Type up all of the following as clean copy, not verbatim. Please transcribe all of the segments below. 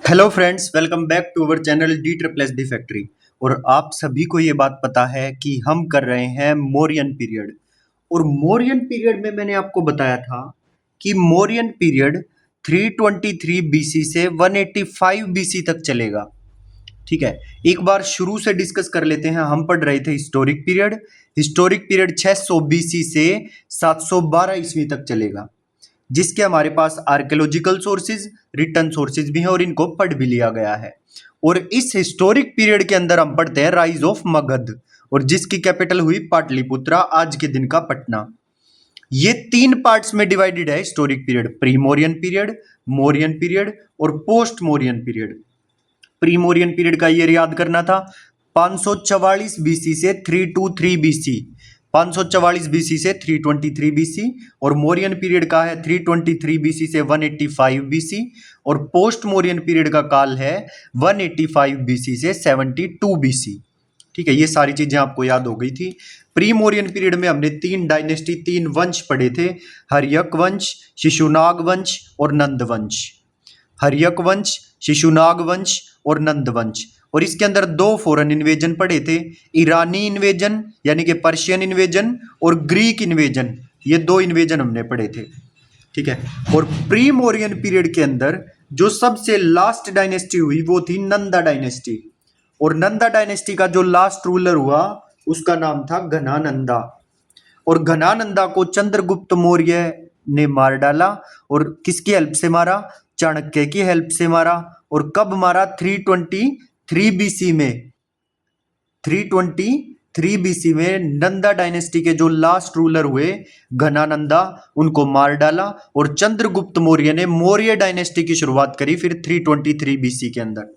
Hello friends, welcome back to our channel D triple S D factory. और आप सभी को ये बात पता है कि हम कर रहे हैं मौर्यन पीरियड। और मौर्यन पीरियड में मैंने आपको बताया था कि मौर्यन पीरियड 323 बीसी से 185 बीसी तक चलेगा। ठीक है, एक बार शुरू से डिस्कस कर लेते हैं। हम पढ़ रहे थे historic period. Historic period 600 BC से 712 ईस्वी तक चलेगा, जिसके हमारे पास आर्कियोलॉजिकल सोर्सेज, रिटर्न सोर्सेज भी हैं और इनको पढ़ भी लिया गया है। और इस हिस्टोरिक पीरियड के अंदर हम पढ़ते हैं राइज ऑफ मगध, और जिसकी कैपिटल हुई पाटलिपुत्रा, आज के दिन का पटना। ये 3 पार्ट्स में डिवाइडेड है historic period: pre Mauryan period, Mauryan period और post Mauryan period. Pre Mauryan period का ईयर याद करना था, 544 बीसी से 323 बीसी, 544 बीसी से 323 बीसी। और मौर्यन पीरियड का है 323 बीसी से 185 बीसी। और पोस्ट मौर्यन पीरियड का काल है 185 बीसी से 72 बीसी। ठीक है, ये सारी चीजें आपको याद हो गई थी। प्री मौर्यन पीरियड में हमने 3 डायनेस्टी, 3 वंश पढ़े थे: हर्यक वंश, शिशुनाग वंश और नंद वंश। हर्यक वंश, शिशुनाग वंश और नंद वंश। और इसके अंदर 2 फॉरेन इन्वेजन पढ़े थे: ईरानी इन्वेजन यानी कि पर्शियन इन्वेजन और ग्रीक इन्वेजन। ये 2 इन्वेजन हमने पढ़े थे। ठीक है, और प्री मौर्यन पीरियड के अंदर जो सबसे लास्ट डायनेस्टी हुई वो थी नंदा डायनेस्टी। और नंदा डायनेस्टी का जो लास्ट रूलर हुआ उसका नाम था घनानंदा। और घनानंदा को चंद्रगुप्त मौर्य ने मार डाला। और किसकी हेल्प से मारा? चाणक्य की हेल्प से मारा। और कब मारा? 323 बीसी में। 323 बीसी में नंदा डायनेस्टी के जो लास्ट रूलर हुए घनानंदा, उनको मार डाला। और चंद्रगुप्त मौर्य ने मौर्य डायनेस्टी की शुरुआत करी फिर 323 बीसी के अंदर।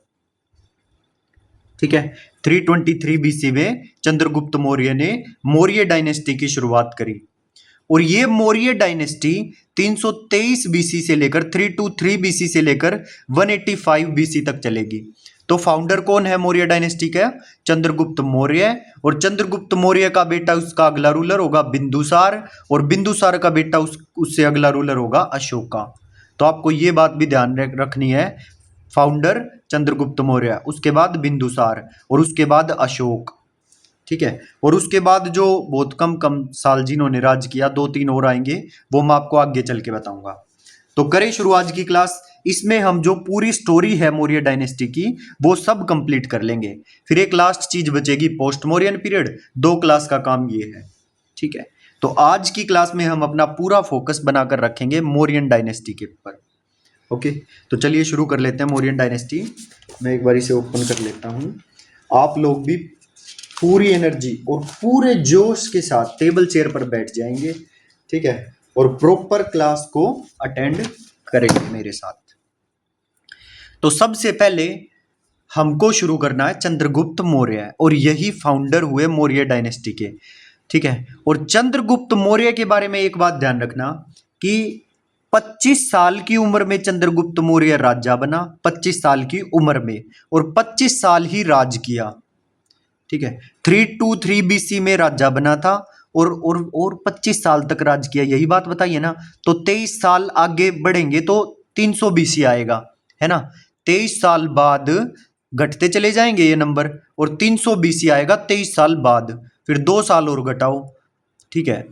ठीक है, 323 बीसी में चंद्रगुप्त मौर्य ने मौर्य डायनेस्टी की शुरुआत करी। और ये मौर्य डायनेस्टी 323 बीसी से लेकर 323 बीसी से लेकर 185 बीसी तक चलेगी। तो फाउंडर कौन है मौर्य डायनेस्टी का? चंद्रगुप्त मौर्य। और चंद्रगुप्त मौर्य का बेटा उसका अगला रूलर होगा बिंदुसार। और बिंदुसार का बेटा उससे अगला रूलर होगा अशोका। तो आपको ये बात भी ध्यान रखनी है, फाउंडर चंद्रगुप्त मौर्य, उसके बाद बिंदुसार और उसके बाद अशोक। ठीक है, और उसके बाद जो बहुत कम साल जिन्होंने राज किया, 2-3 और आएंगे, वो मैं आपको आगे चल के बताऊंगा। तो करें शुरू आज की क्लास। इसमें हम जो पूरी स्टोरी है मौर्य डायनेस्टी की वो सब कंप्लीट कर लेंगे। फिर एक लास्ट चीज बचेगी, पोस्ट मौर्यन पीरियड। 2 क्लास का काम ये है। ठीक है, तो आज की क्लास में हम अपना पूरा फोकस बनाकर रखेंगे मौर्यन डायनेस्टी के ऊपर। ओके, तो चलिए शुरू कर लेते हैं मौर्यन डायनेस्टी। मैं एक बार इसे ओपन कर लेता हूँ। आप लोग भी पूरी एनर्जी और पूरे जोश के साथ टेबल चेयर पर बैठ जाएंगे। ठीक है, और प्रॉपर क्लास को अटेंड करेंगे मेरे साथ। तो सबसे पहले हमको शुरू करना है चंद्रगुप्त मौर्य, और यही फाउंडर हुए मौर्य डायनेस्टी के। ठीक है, और चंद्रगुप्त मौर्य के बारे में एक बात ध्यान रखना कि 25 साल की उम्र में चंद्रगुप्त मौर्य राजा बना। 25 साल की उम्र में, और 25 साल ही राज किया। ठीक है, 323 बीसी में राजा बना था और 25 साल तक राज किया। यही बात बताइए ना। तो 23 साल आगे बढ़ेंगे तो 300 बीसी आएगा, है ना। 23 साल बाद घटते चले जाएंगे ये नंबर, और 300 बीसी आएगा 23 साल बाद। फिर 2 साल और घटाओ। ठीक है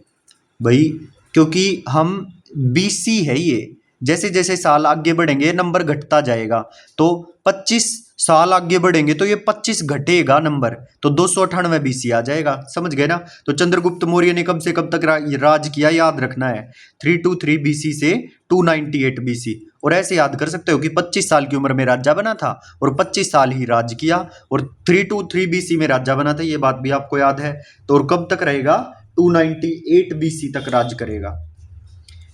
भाई, क्योंकि हम बीसी है ये, जैसे जैसे साल आगे बढ़ेंगे नंबर घटता जाएगा। तो 25 साल आगे बढ़ेंगे तो ये 25 घटेगा नंबर, तो 298 बीसी आ जाएगा। समझ गए ना। तो चंद्रगुप्त मौर्य ने कब से कब तक राज किया, याद रखना है, 323 बीसी से 298 बीसी। और ऐसे याद कर सकते हो कि 25 साल की उम्र में राजा बना था और 25 साल ही राज किया, और 323 बीसी में राजा बना था, ये बात भी आपको याद है। तो और कब तक रहेगा? 298 बीसी तक राज करेगा।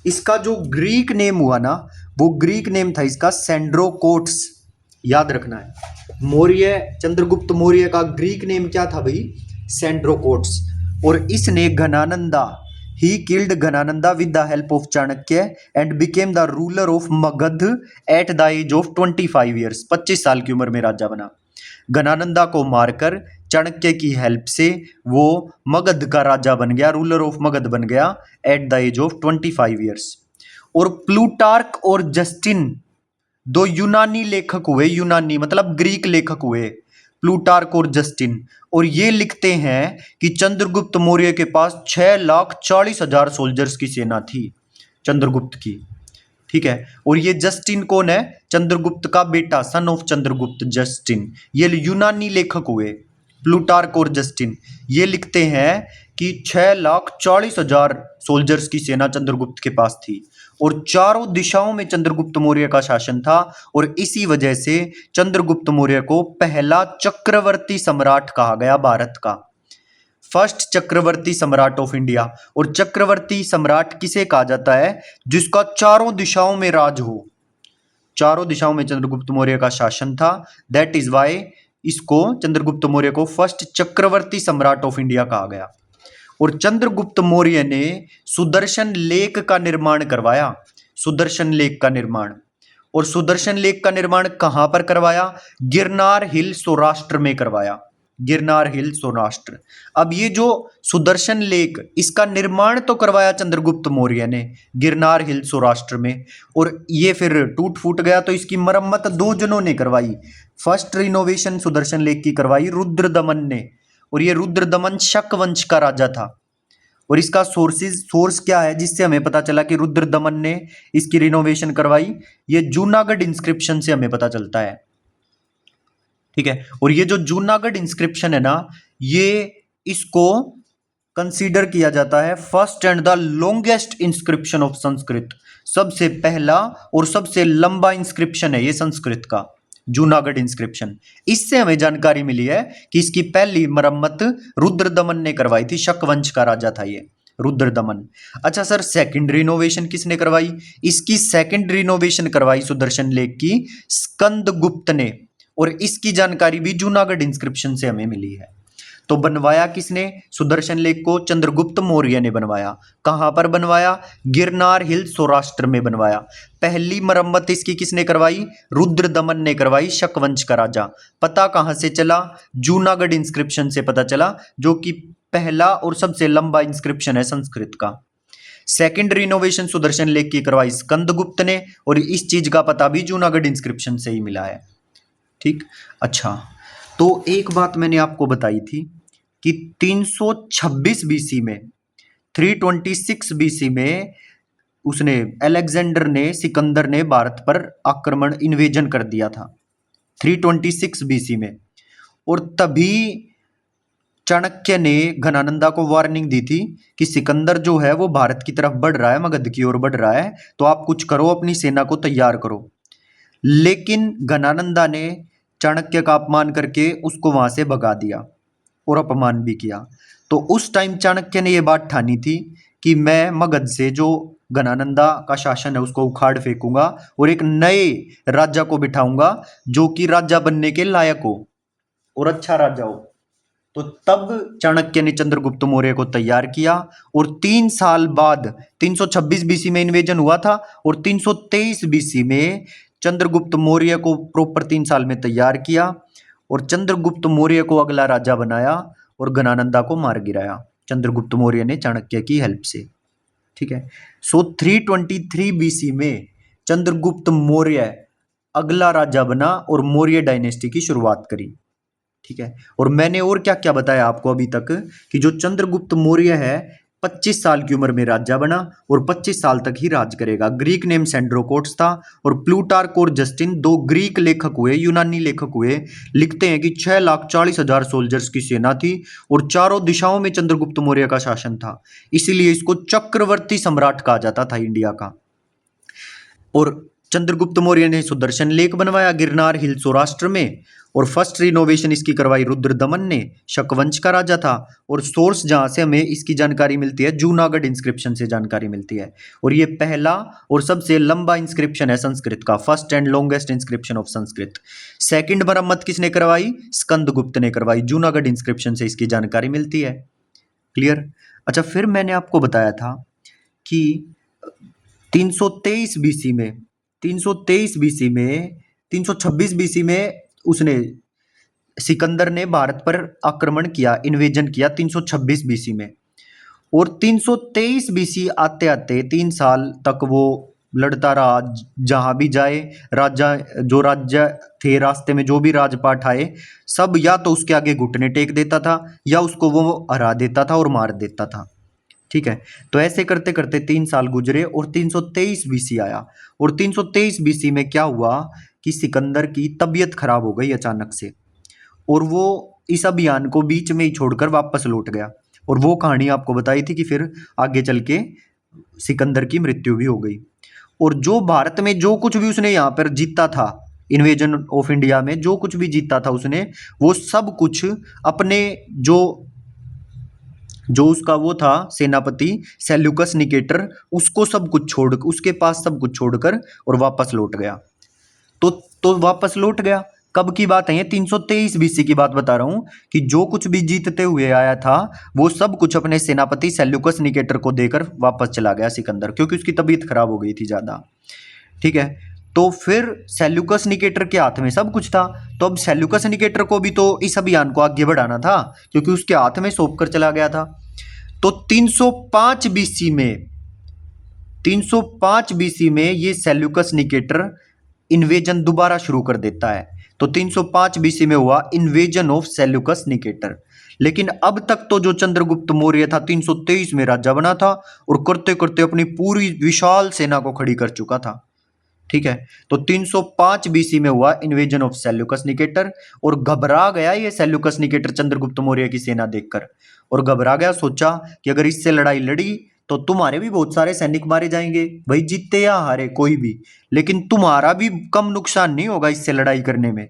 इसका जो ग्रीक नेम हुआ ना, वो ग्रीक नेम था इसका सेंड्रोकोट्स। याद रखना है, मौर्य, चंद्रगुप्त मौर्य का ग्रीक नेम क्या था भाई? सेंड्रोकोट्स। और इसने Ghanananda, he killed Ghanananda with the help of Chanakya and became the ruler of Magadh at the age of 25 years. 25 साल की उम्र में राजा बना। घनानंदा को मारकर चाणक्य की हेल्प से वो मगध का राजा बन गया, रूलर ऑफ मगध बन गया at the age of 25 years. और प्लूटार्क और जस्टिन दो यूनानी लेखक हुए, यूनानी मतलब ग्रीक लेखक हुए, प्लूटार्क और जस्टिन, और ये लिखते हैं कि चंद्रगुप्त मौर्य के पास 6,40,000 सोल्जर्स की सेना थी, चंद्रगुप्त की। ठीक है, और ये जस्टिन कौन है? चंद्रगुप्त का बेटा, सन ऑफ चंद्रगुप्त, जस्टिन। ये यूनानी लेखक हुए, प्लूटार्क और जस्टिन। ये लिखते हैं कि 6,40,000 सोल्जर्स की सेना चंद्रगुप्त के पास थी, और चारों दिशाओं में चंद्रगुप्त मौर्य का शासन था, और इसी वजह से चंद्रगुप्त मौर्य को पहला चक्रवर्ती सम्राट कहा गया भारत का, फर्स्ट चक्रवर्ती सम्राट ऑफ इंडिया। और चक्रवर्ती सम्राट किसे कहा जाता है? जिसका चारों दिशाओं में राज हो, चारों दिशाओं में चंद्रगुप्त मौर्य का शासन था। दैट इज वाई इसको, चंद्रगुप्त मौर्य को फर्स्ट चक्रवर्ती सम्राट ऑफ इंडिया कहा गया। और चंद्रगुप्त मौर्य ने सुदर्शन लेक का निर्माण करवाया, सुदर्शन लेक का निर्माण। और सुदर्शन लेक का निर्माण कहां पर करवाया? गिरनार हिल सौराष्ट्र में करवाया, गिरनार हिल सौराष्ट्र। अब ये जो सुदर्शन लेक, इसका निर्माण तो करवाया चंद्रगुप्त मौर्य ने गिरनार हिल सौराष्ट्र में, और ये फिर टूट फूट गया, तो इसकी मरम्मत दो जनों ने करवाई। फर्स्ट रिनोवेशन सुदर्शन लेक की करवाई रुद्रदमन ने, और ये रुद्रदमन शक वंश का राजा था। और इसका सोर्स क्या है जिससे हमें पता चला कि रुद्रदमन ने इसकी रिनोवेशन करवाई? ये जूनागढ़ इंस्क्रिप्शन से हमें पता चलता है। ठीक है, और ये जो जूनागढ़ इंस्क्रिप्शन है ना, ये इसको कंसीडर किया जाता है first and the longest inscription of Sanskrit. सबसे पहला और सबसे लंबा इंस्क्रिप्शन है ये संस्कृत का, जूनागढ़ इंस्क्रिप्शन। इससे हमें जानकारी मिली है कि इसकी पहली मरम्मत रुद्रदमन ने करवाई थी, शक वंश का राजा था ये रुद्रदमन। अच्छा सर, सेकंड रिनोवेशन किसने करवाई? इसकी सेकंड रिनोवेशन करवाई सुदर्शन लेक की स्कंदगुप्त ने, और इसकी जानकारी भी जूनागढ़ इंस्क्रिप्शन से हमें मिली है। तो बनवाया किसने सुदर्शन लेक को? चंद्रगुप्त मौर्य ने बनवाया। कहां पर बनवाया? गिरनार हिल सौराष्ट्र में बनवाया। पहली मरम्मत इसकी किसने करवाई? रुद्रदमन ने करवाई, शकवंश का राजा। पता कहां से चला? जूनागढ़ इंस्क्रिप्शन से पता चला, जो कि पहला और सबसे लंबा इंस्क्रिप्शन है संस्कृत का। सेकंड रिनोवेशन सुदर्शन लेक की करवाई स्कंदगुप्त ने, और इस चीज का पता भी जूनागढ़ इंस्क्रिप्शन से ही मिला है। ठीक, अच्छा, तो एक बात मैंने आपको बताई थी कि 326 बीसी में, 326 बीसी में उसने, अलेक्जेंडर ने, सिकंदर ने भारत पर आक्रमण, इन्वेजन कर दिया था 326 बीसी में। और तभी चाणक्य ने घनानंदा को वार्निंग दी थी कि सिकंदर जो है वो भारत की तरफ बढ़ रहा है, मगध की ओर बढ़ रहा है, तो आप कुछ करो, अपनी सेना को तैयार करो। लेकिन घनानंदा ने चाणक्य का अपमान करके उसको वहां से भगा दिया और अपमान भी किया। तो उस टाइम चाणक्य ने यह बात ठानी थी कि मैं मगध से जो घनानंदा का शासन है उसको उखाड़ फेंकूंगा और एक नए राजा को बिठाऊंगा जो कि राजा बनने के लायक हो और अच्छा राजा हो। तो तब चाणक्य ने चंद्रगुप्त मौर्य को तैयार किया, और 3 साल बाद 326 बीसी में इन्वेजन हुआ था, और 323 बीसी में चंद्रगुप्त मौर्य को प्रॉपर 3 साल में तैयार किया, और चंद्रगुप्त मौर्य को अगला राजा बनाया और घनानंदा को मार गिराया चंद्रगुप्त मौर्य ने चाणक्य की हेल्प से। ठीक है, सो 323 बीसी में चंद्रगुप्त मौर्य अगला राजा बना और मौर्य डायनेस्टी की शुरुआत करी। ठीक है, और मैंने और क्या क्या बताया आपको अभी तक कि जो चंद्रगुप्त मौर्य है 25 साल की उम्र में राजा बना और 25 साल तक ही राज करेगा। ग्रीक नेम सेंड्रोकोट्स था, और प्लूटार्क और जस्टिन दो ग्रीक लेखक हुए, यूनानी लेखक हुए, लिखते हैं कि 6,40,000 सोल्जर्स की सेना थी और चारों दिशाओं में चंद्रगुप्त मौर्य का शासन था। इसीलिए इसको चक्रवर्ती सम्राट कहा जाता था इंडिया का। और चंद्रगुप्त मौर्य ने सुदर्शन लेक बनवाया गिरनार हिल सौराष्ट्र में, और फर्स्ट रिनोवेशन इसकी करवाई रुद्रदमन ने, शकवंश का राजा था। और सोर्स जहां से हमें इसकी जानकारी मिलती है जूनागढ़ इंस्क्रिप्शन से जानकारी मिलती है, और ये पहला और सबसे लंबा इंस्क्रिप्शन है संस्कृत का, first and longest inscription of Sanskrit. Second मरम्मत किसने करवाई? स्कंदगुप्त ने करवाई। जूनागढ़ इंस्क्रिप्शन से इसकी जानकारी मिलती है। क्लियर? अच्छा, फिर मैंने आपको बताया था कि 323 बीसी में 323 बीसी में 326 बीसी में उसने, सिकंदर ने भारत पर आक्रमण किया, इन्वेजन किया 326 बीसी में, और 323 बीसी आते आते 3 साल तक वो लड़ता रहा, जहां भी जाए राजा, जो राज्य थे रास्ते में जो भी राजपाट आए, सब या तो उसके आगे घुटने टेक देता था या उसको वो हरा देता था और मार देता था। ठीक है, तो ऐसे करते करते 3 साल गुजरे और 323 बीसी आया। और 323 बीसी में क्या हुआ कि सिकंदर की तबीयत खराब हो गई अचानक से, और वो इस अभियान को बीच में ही छोड़कर वापस लौट गया। और वो कहानी आपको बताई थी कि फिर आगे चल के सिकंदर की मृत्यु भी हो गई। और जो भारत में जो कुछ भी उसने यहाँ पर जीता था, इन्वेजन ऑफ इंडिया में जो कुछ भी जीता था उसने, वो सब कुछ अपने जो जो उसका वो था सेनापति सेल्यूकस निकेटर, उसको सब कुछ छोड़, उसके पास सब कुछ छोड़कर और वापस लौट गया। तो तो वापस लौट गया। कब की बात है ये? 323 बीसी की बात बता रहा हूं कि जो कुछ भी जीतते हुए आया था वो सब कुछ अपने सेनापति सेल्यूकस निकेटर को देकर वापस चला गया सिकंदर, क्योंकि उसकी तबीयत खराब हो गई थी ज्यादा। ठीक है, तो फिर सेल्यूकस निकेटर के हाथ में सब कुछ था, तो अब सेल्यूकस निकेटर को भी तो इस अभियान को आगे बढ़ाना था, क्योंकि उसके हाथ में सौंप कर चला गया था। तो 305 बीसी में 305 बीसी में ये सेल्यूकस निकेटर इन्वेजन दोबारा शुरू कर देता है। तो 305 बीसी में हुआ इन्वेजन ऑफ सेल्यूकस निकेटर। लेकिन अब तक तो जो चंद्रगुप्त मौर्य था 323 में राजा बना था और करते करते अपनी पूरी विशाल सेना को खड़ी कर चुका था। ठीक है, तो 305 बीसी में हुआ इन्वेजन ऑफ सेल्यूकस निकेटर, और घबरा गया ये सेल्यूकस निकेटर चंद्रगुप्त मौर्य की सेना देखकर, और घबरा गया, सोचा कि अगर इससे लड़ाई लड़ी तो तुम्हारे भी बहुत सारे सैनिक मारे जाएंगे, भाई जीते या हारे कोई भी, लेकिन तुम्हारा भी कम नुकसान नहीं होगा इससे लड़ाई करने में।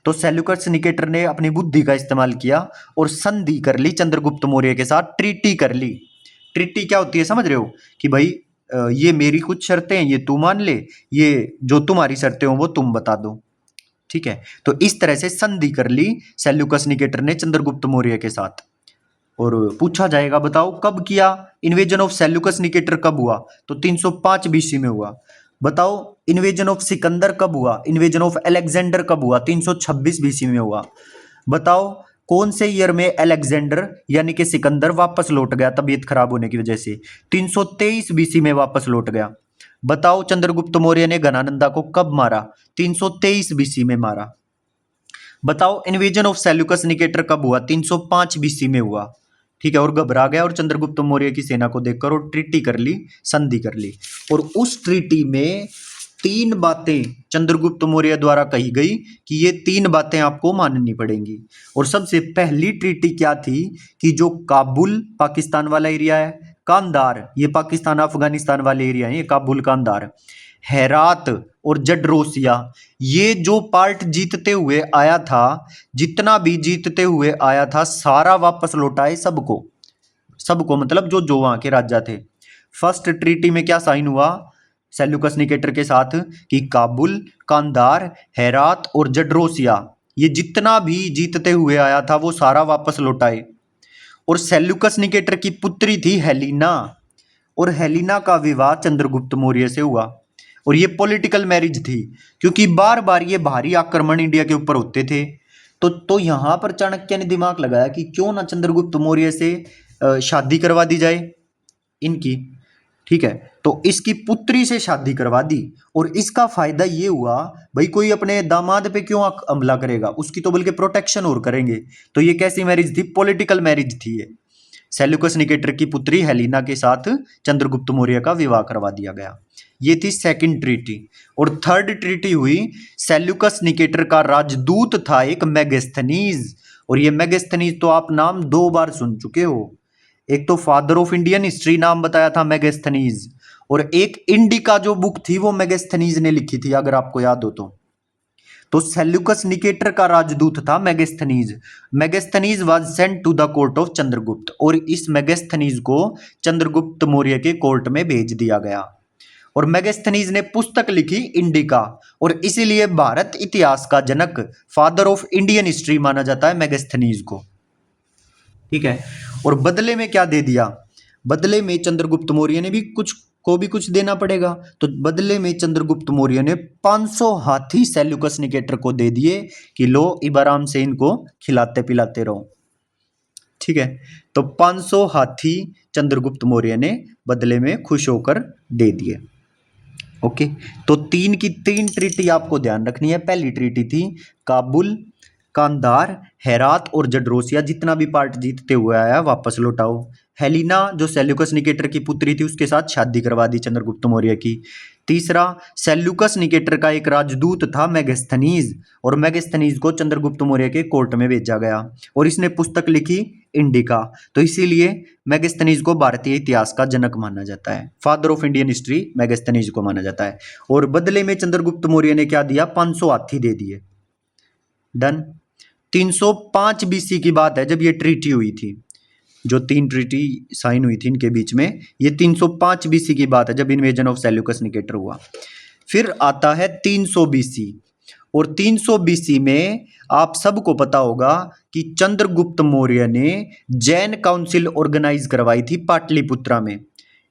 तो सेल्यूकस निकेटर ने अपनी बुद्धि का इस्तेमाल किया और संधि कर ली चंद्रगुप्त मौर्य के साथ, ट्रीटी कर ली। ट्रीटी क्या होती है समझ रहे हो? कि भाई ये मेरी कुछ शर्तें हैं, ये तू मान ले, ये जो तुम्हारी शर्तें हो वो तुम बता दो। ठीक है, तो इस तरह से संधि कर ली सेल्यूकस निकेटर ने चंद्रगुप्त मौर्य के साथ। और पूछा जाएगा बताओ कब किया इन्वेजन ऑफ सेल्यूकस निकेटर, कब हुआ? तो 305 बीसी में हुआ। बताओ इन्वेजन ऑफ सिकंदर कब हुआ, इन्वेजन ऑफ अलेक्जेंडर कब हुआ? 326 बीसी में हुआ। बताओ कौन से ईयर में अलेक्जेंडर यानी कि सिकंदर वापस लौट गया तबीयत खराब होने की वजह से? 323 बीसी में वापस लौट गया। बताओ चंद्रगुप्त मौर्य ने घनानंदा को कब मारा? 323 बीसी में मारा। बताओ इन्वेजन ऑफ सेल्यूकस निकेटर कब हुआ? 305 बीसी में हुआ। ठीक है, और घबरा गया और चंद्रगुप्त मौर्य की सेना को देखकर और ट्रीटी कर ली, संधि कर ली। और उस ट्रीटी में 3 बातें चंद्रगुप्त मौर्य द्वारा कही गई कि ये 3 बातें आपको माननी पड़ेंगी। और सबसे पहली ट्रीटी क्या थी कि जो काबुल पाकिस्तान वाला एरिया है, कांधार ये पाकिस्तान अफगानिस्तान वाले एरिया है, ये काबुल कांधार, हेरात और जडरोसिया, ये जो पार्ट जीतते हुए आया था, जितना भी जीतते हुए आया था सारा वापस लौटाए सबको। सबको मतलब जो जो वहां के राजा थे। फर्स्ट ट्रीटी में क्या साइन हुआ सेल्यूकस निकेटर के साथ कि काबुल, कांधार, हेरात और जडरोसिया, ये जितना भी जीतते हुए आया था वो सारा वापस लौटाए। और सेल्यूकस निकेटर की पुत्री थी हेलिना, और हेलिना का विवाह चंद्रगुप्त मौर्य से हुआ। और ये पॉलिटिकल मैरिज थी, क्योंकि बार बार ये भारी आक्रमण इंडिया के ऊपर होते थे। तो यहां पर चाणक्य ने दिमाग लगाया कि क्यों ना चंद्रगुप्त मौर्य से शादी करवा दी जाए इनकी। ठीक है, तो इसकी पुत्री से शादी करवा दी, और इसका फायदा ये हुआ भाई कोई अपने दामाद पे क्यों हमला करेगा, उसकी तो बल्कि प्रोटेक्शन और करेंगे। तो ये कैसी मैरिज थी? पॉलिटिकल मैरिज थी ये। सेल्यूकस निकेटर की पुत्री हेलिना के साथ चंद्रगुप्त मौर्य का विवाह करवा दिया गया। ये थी सेकंड ट्रीटी। और थर्ड ट्रीटी हुई, सेल्यूकस निकेटर का राजदूत था एक मेगास्थनीज, और ये मेगास्थनीज तो आप नाम 2 बार सुन चुके हो। एक तो फादर ऑफ इंडियन हिस्ट्री नाम बताया था मेगास्थनीज, और एक इंडिका जो बुक थी वो मेगास्थनीज ने लिखी थी अगर आपको याद हो तो सेल्यूकस निकेटर का राजदूत था Megasthenes. Megasthenes was sent to the court of Chandragupta, और इस मेगास्थनीज को चंद्रगुप्त मौर्य के कोर्ट में भेज दिया गया। और मेगास्थनीज ने पुस्तक लिखी इंडिका, और इसीलिए भारत इतिहास का जनक, फादर ऑफ इंडियन हिस्ट्री माना जाता है मेगास्थनीज को। ठीक है, और बदले में क्या दे दिया? बदले में चंद्रगुप्त मौर्य ने भी कुछ देना पड़ेगा, तो बदले में चंद्रगुप्त मौर्य ने 500 हाथी सेल्यूकस निकेटर को दे दिए कि लो अब आराम से इनको खिलाते पिलाते रहो। ठीक है, तो 500 हाथी चंद्रगुप्त मौर्य ने बदले में खुश होकर दे दिए। ओके, तो तीन की तीन ट्रीटी आपको ध्यान रखनी है। पहली ट्रीटी थी काबुल, कांधार, हेरात और जड्रोसिया, जितना भी पार्ट जीतते हुए आया वापस लौटाओ। हेलिना जो सेल्यूकस निकेटर की पुत्री थी उसके साथ शादी करवा दी चंद्रगुप्त मौर्य की। तीसरा, सेल्यूकस निकेटर का एक राजदूत था मेगास्थनीज, और मेगास्थनीज को चंद्रगुप्त मौर्य के कोर्ट में भेजा गया और इसने पुस्तक लिखी इंडिका, तो इसीलिए मेगास्थनीज को भारतीय इतिहास का जनक माना जाता है। Father of Indian history Megasthenes को माना जाता है। और बदले में चंद्रगुप्त मौर्य ने क्या दिया, 500 हाथी दे दिए। डन। 305 बीसी की बात है जब ये ट्रीटी हुई थी, जो तीन ट्रीटी साइन हुई थी इनके बीच में, ये 305 बीसी की बात है जब इन्वेजन ऑफ सेल्यूकस निकेटर हुआ। फिर आता है 300 बीसी, और 300 बीसी में आप सबको पता होगा कि चंद्रगुप्त मौर्य ने जैन काउंसिल ऑर्गेनाइज करवाई थी पाटलिपुत्रा में।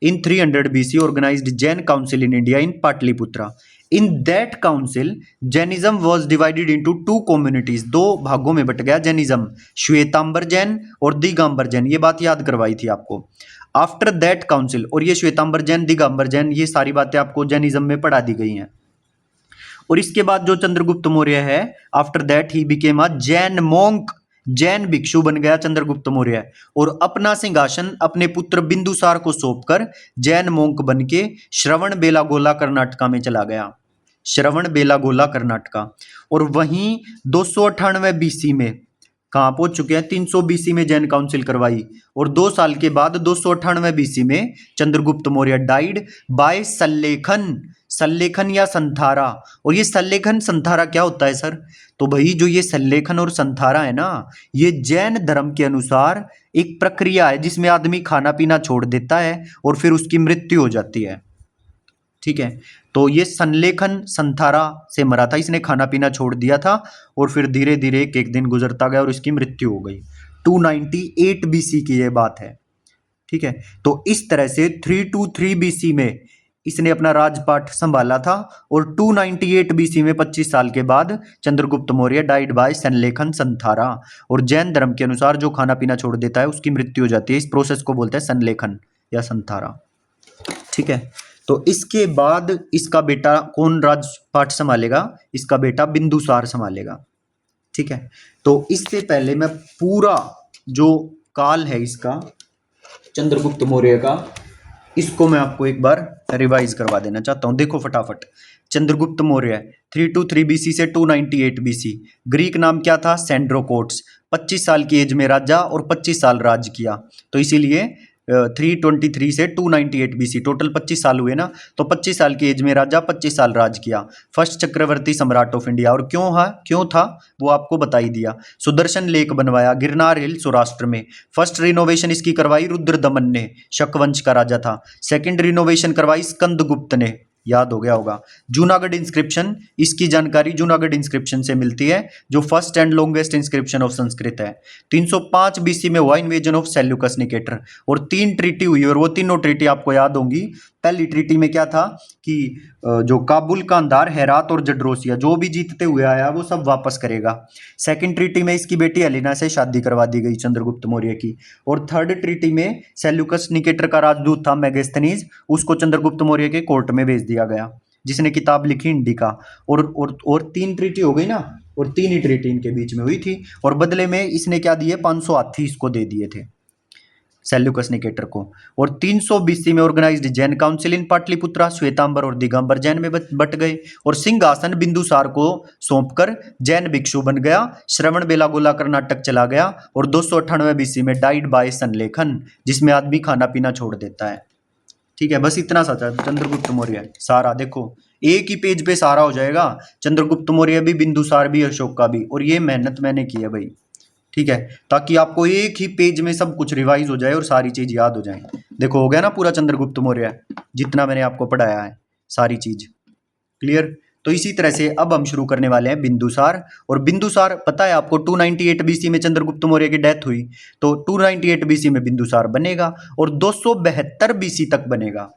In 300 BC organized Jain council in India in Pataliputra. In that council Jainism was divided into two communities, दो भागों में बट गया जैनिज्म, श्वेतांबर जैन और दिगंबर जैन, ये बात याद करवाई थी आपको। आफ्टर दैट काउंसिल, और ये श्वेतांबर जैन, दिगंबर जैन, ये सारी बातें आपको जैनिज्म में पढ़ा दी गई हैं। और इसके बाद जो चंद्रगुप्त मौर्य है, after that he became a Jain monk, Jain भिक्षु बन गया चंद्रगुप्त मौर्य, और अपना सिंहासन अपने पुत्र बिंदुसार को सौंपकर जैन मोंक बन के श्रवण बेलागोला कर्नाटका में चला गया। श्रवण बेलागोला कर्नाटका। और वहीं 298 बीसी में कहाँ पहुंच चुके हैं, 300 बीसी में जैन काउंसिल करवाई, और 2 साल के बाद 298 बीसी में चंद्रगुप्त मौर्य डाइड बाय सल्लेखन, सल्लेखन या संथारा। और ये सल्लेखन संथारा क्या होता है सर, तो भाई जो ये सल्लेखन और संथारा है ना, ये जैन धर्म के अनुसार एक प्रक्रिया है जिसमें आदमी खाना पीना छोड़ देता है और फिर उसकी मृत्यु हो जाती है। ठीक है, तो ये संलेखन संथारा से मरा था, इसने खाना पीना छोड़ दिया था और फिर धीरे धीरे एक एक दिन गुजरता गया और इसकी मृत्यु हो गई। 298 बीसी की ये बात है। ठीक है, तो इस तरह से 323 बीसी में इसने अपना राजपाट संभाला था, और 298 बीसी में 25 साल के बाद चंद्रगुप्त मौर्य डाइड बाय संलेखन संथारा। और जैन धर्म के अनुसार जो खाना पीना छोड़ देता है उसकी मृत्यु हो जाती है, इस प्रोसेस को बोलते हैं संलेखन या संथारा। ठीक है, तो इसके बाद इसका बेटा कौन राजपाट संभालेगा, इसका बेटा बिंदुसार संभालेगा। ठीक है, तो इससे पहले मैं पूरा जो काल है इसका चंद्रगुप्त मौर्य का, इसको मैं आपको एक बार रिवाइज करवा देना चाहता हूं। देखो फटाफट, चंद्रगुप्त मौर्य 323 बीसी से 298 बीसी, ग्रीक नाम क्या था, सेंड्रोकोट्स, 25 साल की एज में राजा और 25 साल राज किया, तो इसीलिए 323 से 298 बीसी टोटल 25 साल हुए ना, तो 25 साल की एज में राजा, 25 साल राज किया, फर्स्ट चक्रवर्ती सम्राट ऑफ इंडिया। और क्यों था वो आपको बता ही दिया। सुदर्शन लेक बनवाया गिरनार हिल सौराष्ट्र में। फर्स्ट रिनोवेशन इसकी करवाई रुद्रदमन ने, शक वंश का राजा था। सेकंड रिनोवेशन करवाई स्कंदगुप्त ने, याद हो गया होगा। जूनागढ़ इंस्क्रिप्शन, इसकी जानकारी जूनागढ़ इंस्क्रिप्शन से मिलती है, जो first and longest inscription of Sanskrit है। 305 बीसी में हुआ इन्वेजन ऑफ सेल्यूकस निकेटर, और 3 ट्रीटी हुई, और वो तीनों ट्रीटी आपको याद होंगी। पहली ट्रीटी में क्या था कि जो काबुल, कांधार, हेरात और जड्रोसिया जो भी जीतते हुए आया वो सब वापस करेगा। सेकंड ट्रीटी में इसकी बेटी हेलेना से शादी करवा दी गई चंद्रगुप्त मौर्य की। और थर्ड ट्रीटी में सेल्यूकस निकेटर का राजदूत था मेगास्थनीज, उसको चंद्रगुप्त मौर्य के कोर्ट में भेज दिया गया, जिसने किताब लिखी इंडिका। और 3 ट्रीटी हो गई ना, और 3 ही ट्रीटी इनके बीच में हुई थी, और बदले में इसने क्या दिए, 500 हाथी इसको दे दिए थे सेल्यूकस निकेटर को। और 300 बीसी में ऑर्गेनाइज्ड जैन काउंसिल इन पाटलिपुत्रा, श्वेतांबर और दिगंबर जैन में बट गए, और सिंहासन बिंदुसार को सौंपकर जैन भिक्षु बन गया, श्रवण बेलागोला कर्नाटक चला गया, और 298 बीसी में डाइड बाय संलेखन, जिसमें आदमी खाना पीना छोड़ देता है। ठीक है, बस इतना सा था चंद्रगुप्त मौर्य। सारा देखो एक ही पेज पे सारा हो जाएगा, चंद्रगुप्त मौर्य भी, बिंदुसार भी, अशोक का भी, और ये मेहनत मैंने की है भाई। ठीक है, ताकि आपको एक ही पेज में सब कुछ रिवाइज हो जाए और सारी चीज याद हो जाए। देखो हो गया ना पूरा चंद्रगुप्त मौर्य, जितना मैंने आपको पढ़ाया है सारी चीज क्लियर। तो इसी तरह से अब हम शुरू करने वाले हैं बिंदुसार। और बिंदुसार पता है आपको 298 बीसी में चंद्रगुप्त मौर्य की डेथ हुई, तो 298 बीसी में बिंदुसार बनेगा, और 272 बीसी तक बनेगा।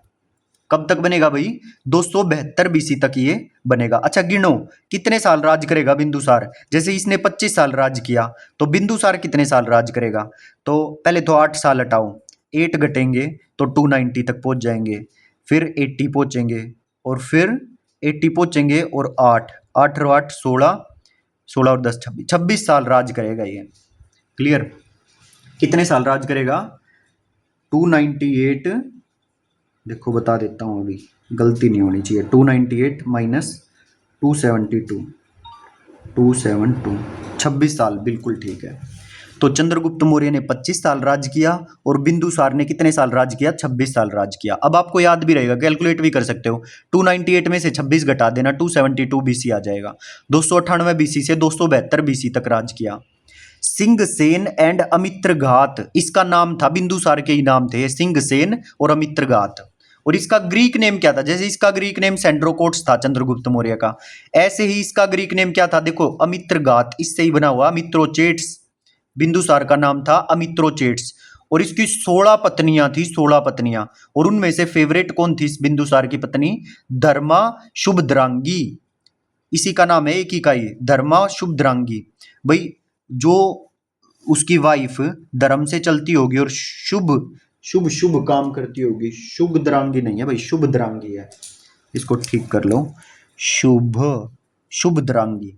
कब तक बनेगा भाई, 272 बीसी तक ये बनेगा। अच्छा गिनो कितने साल राज करेगा बिंदुसार, जैसे इसने 25 साल राज किया, तो बिंदुसार कितने साल राज करेगा। तो पहले तो 8 साल हटाओ, 8 घटेंगे तो 290 तक पहुंच जाएंगे, फिर 80 पहुंचेंगे, और फिर 80 पहुंचेंगे और 8 8 और 8 16, 16 और 10 26, 26 साल राज करेगा ये। क्लियर? कितने साल राज करेगा? 298, देखो बता देता हूँ, अभी गलती नहीं होनी चाहिए। 298 माइनस 272, 272, 26 साल, बिल्कुल ठीक है। तो चंद्रगुप्त मौर्य ने 25 साल राज किया और बिंदुसार ने कितने साल राज किया? 26 साल राज किया। अब आपको याद भी रहेगा, कैलकुलेट भी कर सकते हो। 298 में से 26 घटा देना, 272 बीसी आ जाएगा। 298 बीसी से 272 बीसी तक राज किया। सिंहसेन एंड अमित्रघात इसका नाम था, बिंदुसार के ही नाम थे, सिंहसेन और अमित्रघात। और इसका ग्रीक नेम क्या था? जैसे इसका ग्रीक नेम सेंड्रोकोट्स था चंद्रगुप्त मौर्य का, ऐसे ही इसका ग्रीक नेम क्या था? देखो, अमित्रघात, इससे ही बना हुआ मित्रोचेट्स। बिंदुसार का नाम था अमित्रोचेट्स और इसकी 16 पत्नियां थी, 16 पत्नियां। और उनमें से फेवरेट कौन थी बिंदुसार की पत्नी? धर्मा शुभद्रांगी। इसी का नाम है एक ही का ही, धर्मा शुभद्रांगी। भाई जो उसकी वाइफ धर्म से चलती होगी और शुभ शुभ शुभ काम करती होगी, शुभद्रांगी नहीं है भाई, शुभद्रांगी है, इसको ठीक कर लो। शुभ शुभद्रांगी,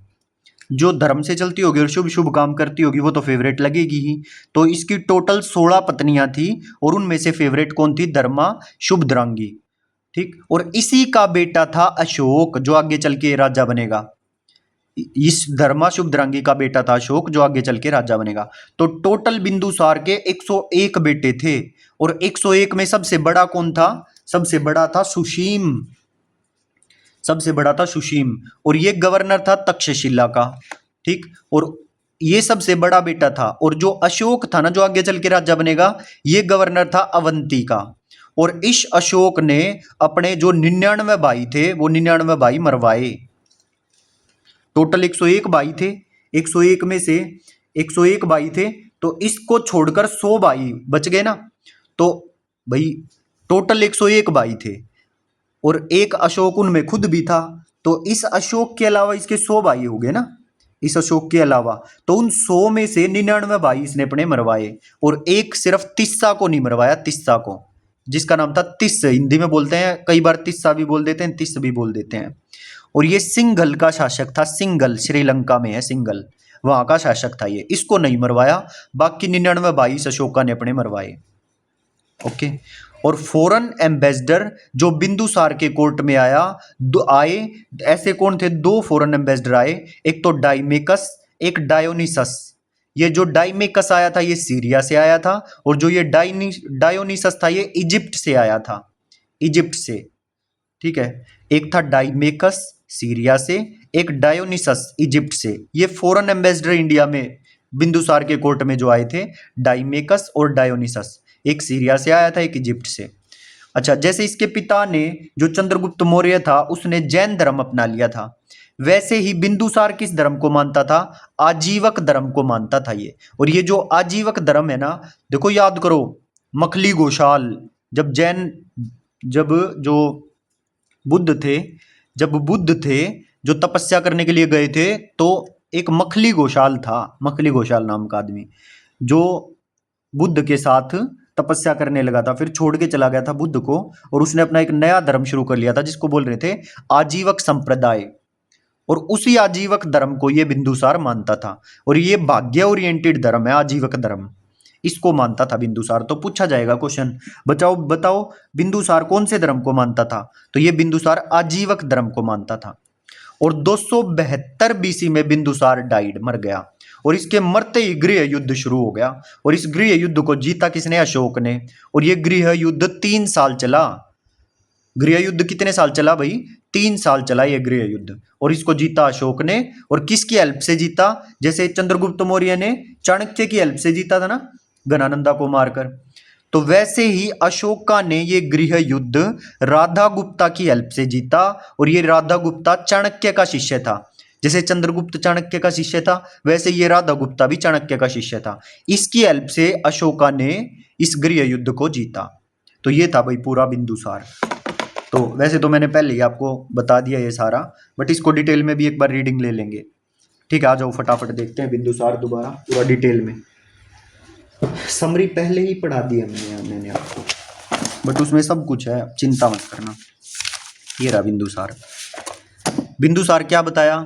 जो धर्म से चलती होगी और शुभ शुभ काम करती होगी वो तो फेवरेट लगेगी ही। तो इसकी टोटल 16 पत्नियां थी और उनमें से फेवरेट कौन थी? धर्मा शुभद्रांगी। ठीक, और इसी का बेटा था अशोक, जो आगे चल के राजा बनेगा। इस धर्मा शुभद्रांगी का बेटा था अशोक, जो आगे चल के राजा बनेगा। तो टोटल बिंदुसार के 101 बेटे थे और 101 में सबसे बड़ा कौन था? सबसे बड़ा था सुशीम, सबसे बड़ा था सुशीम, और ये गवर्नर था तक्षशिला का। ठीक, और ये सबसे बड़ा बेटा था। और जो अशोक था ना, जो आगे चल के राजा बनेगा, ये गवर्नर था अवंती का। और इस अशोक ने अपने जो 99 भाई थे वो 99 भाई मरवाए। टोटल 101 भाई थे, 101 में से 101 भाई थे, तो इसको छोड़कर 100 भाई बच गए ना। तो भाई टोटल 101 भाई थे और एक अशोक उनमें खुद भी था। तो इस अशोक के अलावा इसके 100 भाई हो गए ना, इस अशोक के अलावा। तो उन 100 में से 99 भाई इसने अपने मरवाए और एक सिर्फ तिस्सा को नहीं मरवाया, तिस्सा को, जिसका नाम था तिस, हिंदी में बोलते हैं, कई बार तिस्सा भी बोल देते हैं, तिस भी बोल देते हैं। और ये सिंघल का शासक था, सिंघल श्रीलंका में है सिंघल, वहां का शासक था ये, इसको नहीं मरवाया। बाकी 99 भाई इस अशोका ने अपने मरवाए। ओके। और फॉरेन एम्बेसडर जो बिंदुसार के कोर्ट में आए, ऐसे कौन थे? 2 फॉरेन एम्बेसडर आए, एक तो डाइमेकस, एक डायोनिसस। ये जो डाइमेकस आया था ये सीरिया से आया था और जो ये डायोनिसस था ये इजिप्ट से आया था, इजिप्ट से। ठीक है, एक था डाइमेकस सीरिया से, एक डायोनिसस इजिप्ट से। ये फॉरेन एम्बेसडर इंडिया में बिंदुसार के कोर्ट में जो आए थे, डाइमेकस और डायोनिसस, एक सीरिया से आया था, एक इजिप्ट से। अच्छा, जैसे इसके पिता ने जो चंद्रगुप्त मौर्य था उसने जैन धर्म अपना लिया था, वैसे ही बिंदुसार किस धर्म को मानता था? आजीवक धर्म को मानता था ये। और ये जो आजीवक धर्म है ना, देखो याद करो, मखली गोशाल, जब जो बुद्ध थे जो तपस्या करने के लिए गए थे, तो एक मखली गोशाल था, मखली गोशाल नाम का आदमी, जो बुद्ध के साथ तपस्या करने लगा था, फिर छोड़ के चला गया था बुद्ध को, और उसने अपना एक नया धर्म शुरू कर लिया था जिसको बोल रहे थे आजीवक संप्रदाय। और उसी आजीवक धर्म को ये बिंदुसार मानता था, और ये भाग्य ओरिएंटेड धर्म है आजीवक धर्म, इसको मानता था बिंदुसार। तो पूछा जाएगा क्वेश्चन, बताओ बिंदुसार कौन से धर्म को मानता था? तो ये बिंदुसार आजीवक धर्म को मानता था। और 272 बीसी में बिंदुसार डाइड, मर गया, और इसके मरते ही गृह युद्ध शुरू हो गया। और इस गृह युद्ध को जीता किसने? अशोक ने। और ये गृह युद्ध 3 साल चला। गृह युद्ध कितने साल चला भाई? 3 साल चला ये गृह युद्ध, और इसको जीता अशोक ने। और किसकी हेल्प से जीता? जैसे चंद्रगुप्त मौर्य ने चाणक्य की हेल्प से जीता था ना, घनानंदा को मारकर, तो वैसे ही अशोका ने ये गृह युद्ध राधा गुप्ता की हेल्प से जीता। और ये राधा गुप्ता चाणक्य का शिष्य था। जैसे चंद्रगुप्त चाणक्य का शिष्य था, वैसे ये राधा गुप्ता भी चाणक्य का शिष्य था। इसकी हेल्प से अशोका ने इस गृह युद्ध को जीता। तो ये था भाई पूरा बिंदुसार। तो वैसे तो मैंने पहले ही आपको बता दिया ये सारा, बट इसको डिटेल में भी एक बार रीडिंग ले लेंगे। ठीक है, आ जाओ फटाफट देखते हैं बिंदुसार दोबारा पूरा डिटेल में। समरी पहले ही पढ़ा दी मैंने आपको, बट उसमें सब कुछ है, चिंता मत करना। ये रहा बिंदुसार। बिंदुसार क्या बताया,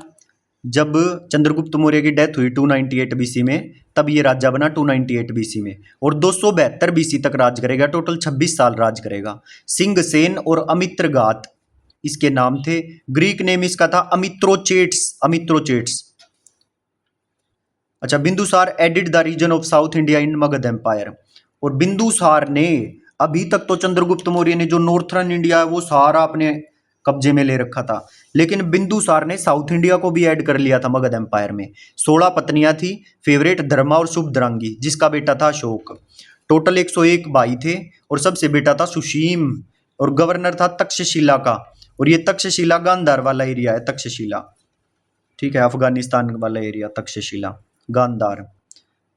जब चंद्रगुप्त मौर्य की डेथ हुई 298 बीसी में, तब ये राज्य बना 298 बीसी में, और 272 बीसी तक राज करेगा, टोटल 26 साल राज करेगा। सिंहसेन और अमित्रगात इसके नाम थे। ग्रीक नेम इसका था अमित्रोचेट्स, अमित्रोचेट्स। अच्छा, Bindusara added the region of South India in Magadh empire. और बिंदुसार ने, अभी तक तो चंद्रगुप्त मौर्य ने जो नॉर्थर्न इंडिया है वो सारा अपने कब्जे में ले रखा था, लेकिन बिंदुसार ने साउथ इंडिया को भी ऐड कर लिया था मगध एम्पायर में। 16 पत्नियां थी, फेवरेट धर्मा और शुभद्रांगी, जिसका बेटा था अशोक। टोटल 101 भाई थे, और सबसे बेटा था सुशीम, और गवर्नर था तक्षशिला का। और ये तक्षशिला गांधार वाला एरिया है, तक्षशिला, ठीक है, अफगानिस्तान वाला एरिया, तक्षशिला गांधार,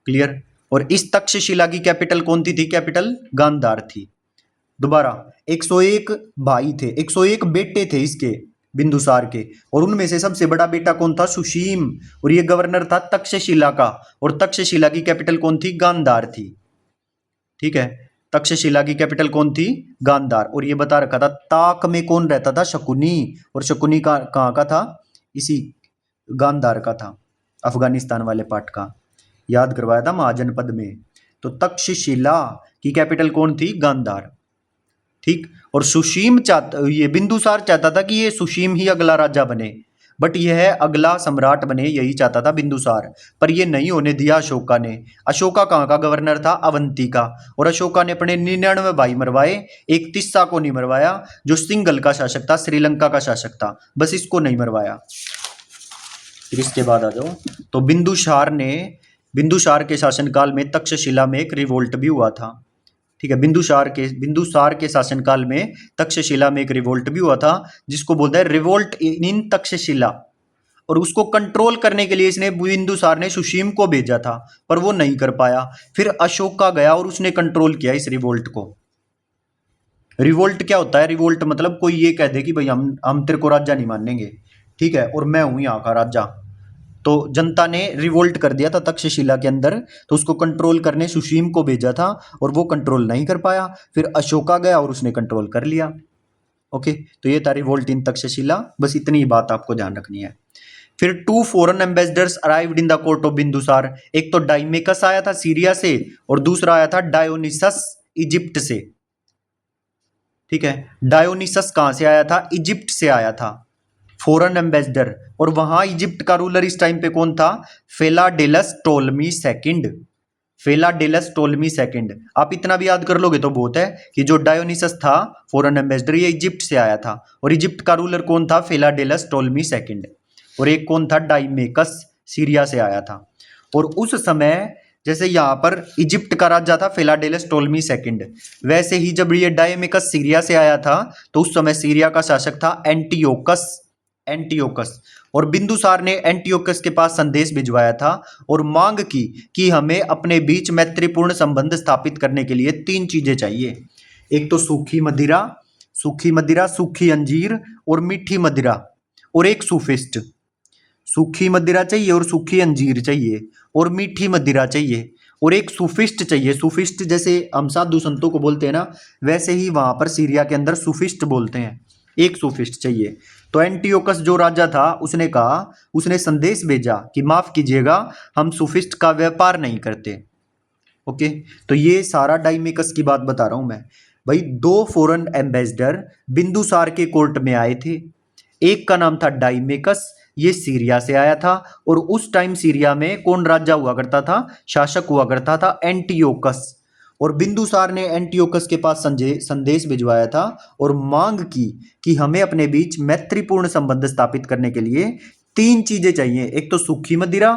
क्लियर। और इस तक्षशिला की कैपिटल कौन थी? कैपिटल गांधार थी। दोबारा, 101 भाई थे, 101 बेटे थे इसके, बिंदुसार के, और उनमें से सबसे बड़ा बेटा कौन था? सुशीम, और ये गवर्नर था तक्षशिला का, और तक्षशिला की कैपिटल कौन थी? गांधार थी, ठीक है। तक्षशिला की कैपिटल कौन थी? गांधार। और ये बता रखा था ताक में कौन रहता था? शकुनी, और शकुनी का कहाँ का था? इसी गांधार का था, अफगानिस्तान वाले पार्ट का, याद करवाया था महाजनपद में। तो तक्षशिला की कैपिटल कौन थी? गांधार, ठीक। और सुशीम ये बिंदुसार चाहता था कि ये सुशीम ही अगला राजा बने, बट यह अगला सम्राट बने, यही चाहता था बिंदुसार, पर ये नहीं होने दिया अशोका ने। अशोका कहाँ का गवर्नर था? अवंती का। और अशोका ने अपने 99 भाई मरवाए, एक तिस्सा को नहीं मरवाया, जो सिंघल का शासक था, श्रीलंका का शासक था, बस इसको नहीं मरवाया। फिर इसके बाद आ जाओ, तो बिंदुसार के शासनकाल में तक्षशिला में एक रिवोल्ट भी हुआ था, ठीक है। बिंदुसार के शासनकाल में तक्षशिला में एक रिवोल्ट भी हुआ था, जिसको बोलता है रिवोल्ट इन तक्षशिला। और उसको कंट्रोल करने के लिए इसने, बिंदुसार ने सुशीम को भेजा था, पर वो नहीं कर पाया। फिर अशोका गया और उसने कंट्रोल किया इस रिवोल्ट को। रिवोल्ट क्या होता है? रिवोल्ट मतलब कोई ये कह दे कि भाई हम तेरे को राजा नहीं मानेंगे, ठीक है, और मैं हूं यहाँ का राजा। तो जनता ने रिवोल्ट कर दिया था तक्षशिला के अंदर, तो उसको कंट्रोल करने सुशीम को भेजा था, और वो कंट्रोल नहीं कर पाया। फिर अशोका गया और उसने कंट्रोल कर लिया। ओके, तो ये था रिवोल्ट इन तक्षशिला, बस इतनी ही बात आपको ध्यान रखनी है। फिर 2 foreign ambassadors arrived in the court of Bindusara. एक तो डाइमेकस आया था सीरिया से, और दूसरा आया था डायोनिसस इजिप्ट से, ठीक है। डायोनिसस कहां से आया था? इजिप्ट से आया था, फॉरेन एम्बेसडर। और वहां इजिप्ट का रूलर इस टाइम पे कौन था? फेलाडेलस टोलमी सेकंड, फेलाडेलस टोलमी सेकंड। आप इतना भी याद कर लोगे तो बहुत है कि जो डायोनिसस था फॉरेन एम्बेसडर, ये इजिप्ट से आया था, और इजिप्ट का रूलर कौन था? फेलाडेलस टोलमी सेकंड। और एक कौन था? डाइमेकस, सीरिया से आया था। और उस समय जैसे यहाँ पर इजिप्ट का राजा था फेलाडेलस टोलमी सेकंड, वैसे ही जब ये डाइमेकस सीरिया से आया था, तो उस समय सीरिया का शासक था एंटियोकस, एंटियोकस। और बिंदुसार ने एंटियोकस के पास संदेश भिजवाया था और मांग की कि हमें अपने बीच मैत्रीपूर्ण संबंध स्थापित करने के लिए 3 चीजें चाहिए। एक तो सूखी मदिरा, सूखी अंजीर और मीठी मदिरा, और एक सूफिस्ट। सूखी मदिरा चाहिए, और सूखी अंजीर चाहिए, और मीठी मदिरा चाहिए, और एक सूफिस्ट चाहिए। सूफिस्ट जैसे हम साधु संतों को बोलते हैं ना, वैसे ही वहां पर सीरिया के अंदर सूफिस्ट बोलते हैं। एक सूफिस्ट चाहिए। तो एंटियोकस जो राजा था उसने कहा, उसने संदेश भेजा कि माफ कीजिएगा, हम सूफिस्ट का व्यापार नहीं करते। ओके, तो ये सारा डाइमेकस की बात बता रहा हूं मैं भाई। 2 फॉरेन एम्बेसडर बिंदुसार के कोर्ट में आए थे। एक का नाम था डाइमेकस, ये सीरिया से आया था, और उस टाइम सीरिया में कौन राजा हुआ करता था? शासक हुआ करता था एंटियोकस। और बिंदुसार ने एंटियोकस के पास संदेश भिजवाया था और मांग की कि हमें अपने बीच मैत्रीपूर्ण संबंध स्थापित करने के लिए 3 चीजें चाहिए। एक तो सूखी मदिरा,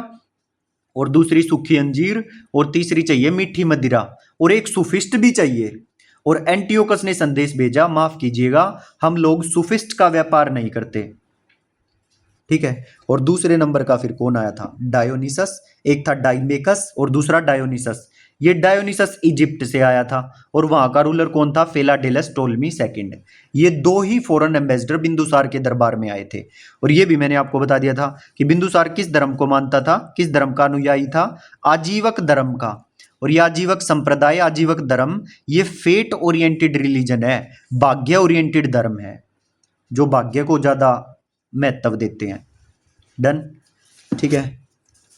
और दूसरी सूखी अंजीर, और तीसरी चाहिए मीठी मदिरा, और एक सूफिस्ट भी चाहिए। और एंटियोकस ने संदेश भेजा, माफ कीजिएगा, हम लोग सूफिस्ट का व्यापार नहीं करते, ठीक है। और दूसरे नंबर का फिर कौन आया था? डायोनिसस। एक था डाइमेकस और दूसरा डायोनिसस। ये डायोनिसस इजिप्ट से आया था, और वहां का रूलर कौन था? फेलाडेलस टोलमी सेकंड। ये 2 ही फॉरेन एम्बेसडर बिंदुसार के दरबार में आए थे। और ये भी मैंने आपको बता दिया था कि बिंदुसार किस धर्म को मानता था, किस धर्म का अनुयायी था? आजीवक धर्म का। और ये आजीवक संप्रदाय, आजीवक धर्म, ये फेट ओरिएंटेड रिलीजन है, भाग्य ओरिएंटेड धर्म है। जो भाग्य को ज़्यादा महत्व देते हैं। डन, ठीक है।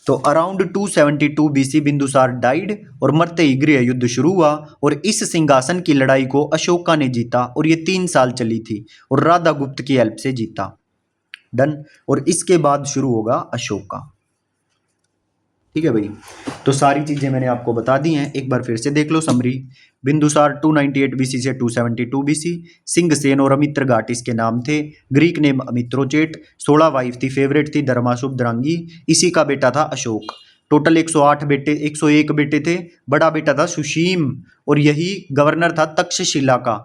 तो अराउंड 272 बीसी बिंदुसार डाइड और मरते ही गृह युद्ध शुरू हुआ और इस सिंहासन की लड़ाई को अशोका ने जीता और ये 3 साल चली थी और राधा गुप्त की हेल्प से जीता। डन, और इसके बाद शुरू होगा अशोका। ठीक है भाई, तो सारी चीजें मैंने आपको बता दी हैं, एक बार फिर से देख लो समरी। बिंदुसार 298 बीसी से 272 बीसी, सिंहसेन और अमित्र घाट इसके नाम थे। ग्रीक नेम अमित्रोचेट, 16 वाइफ थी, फेवरेट थी धर्माशुभ द्रांगी, इसी का बेटा था अशोक। टोटल 108 बेटे, 101 बेटे थे। बड़ा बेटा था सुशीम और यही गवर्नर था तक्षशिला का।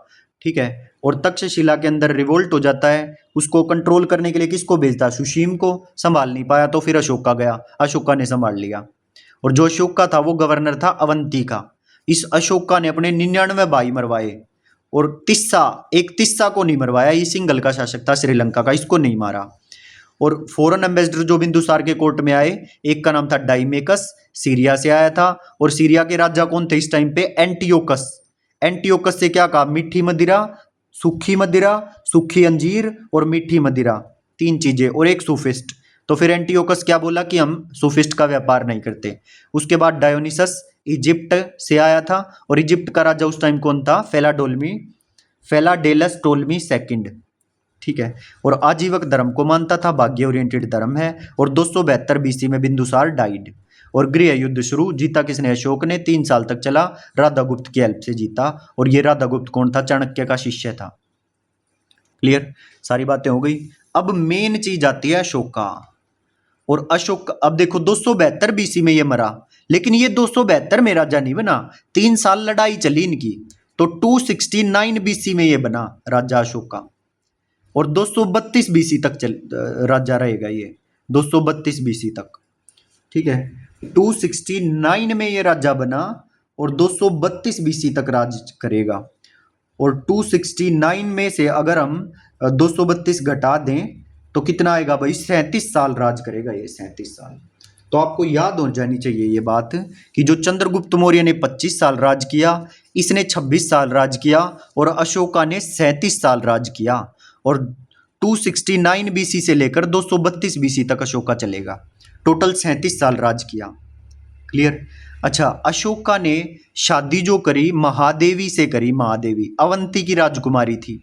ठीक है, और तक्षशिला के अंदर रिवोल्ट हो जाता है, उसको कंट्रोल करने के लिए किसको भेजता? सुशीम को। संभाल नहीं पाया तो फिर अशोका गया, अशोका ने संभाल लिया। और जो अशोका था वो गवर्नर था अवंती का। इस अशोका ने अपने 99 भाई मरवाए और एक तिस्सा को नहीं मरवाया। ये सिंघल का शासक था श्रीलंका का, इसको नहीं मारा। और फॉरेन एम्बेसडर जो बिंदुसार के कोर्ट में आए, एक का नाम था डाइमेकस, सीरिया से आया था। और सीरिया के राजा कौन थे इस टाइम पे? एंटियोकस। एंटियोकस से क्या कहा? मीठी मदिरा, सूखी अंजीर और मीठी मदिरा, 3 चीजें, और एक सूफिस्ट। तो फिर एंटियोकस क्या बोला कि हम सूफिस्ट का व्यापार नहीं करते। उसके बाद डायोनिसस इजिप्ट से आया था और इजिप्ट का राजा उस टाइम कौन था? फेलाडेलस टोलमी सेकंड। ठीक है, और आजीवक धर्म को मानता था, भाग्य ओरिएंटेड धर्म है। और 272 बीसी में बिंदुसार डाइड और गृह युद्ध शुरू। जीता किसने? अशोक ने। 3 साल तक चला, राधा गुप्त की हेल्प से जीता। और ये राधा गुप्त कौन था? चाणक्य का शिष्य था। क्लियर, सारी बातें हो गई। अब मेन चीज आती है अशोका। और अशोक, अब देखो 272 बीसी में ये मरा, लेकिन ये 272 में राजा नहीं बना, 3 साल लड़ाई चली इनकी। तो 269 बीसी में ये बना राजा अशोका और 232 बीसी तक राजा रहेगा ये, 232 बीसी तक। ठीक है, 269 में ये राजा बना और 232 बीसी तक राज करेगा। और 269 में से अगर हम 232 घटा दें तो कितना आएगा भाई? 37 साल राज करेगा ये, 37 साल। तो आपको याद हो जानी चाहिए ये बात कि जो चंद्रगुप्त मौर्य ने 25 साल राज किया, इसने 26 साल राज किया और अशोका ने 37 साल राज किया। और 269 बीसी से लेकर 232 बीसी तक अशोका चलेगा, टोटल 37 साल राज किया। क्लियर। अच्छा, अशोका ने शादी जो करी महादेवी से करी, महादेवी अवंती की राजकुमारी थी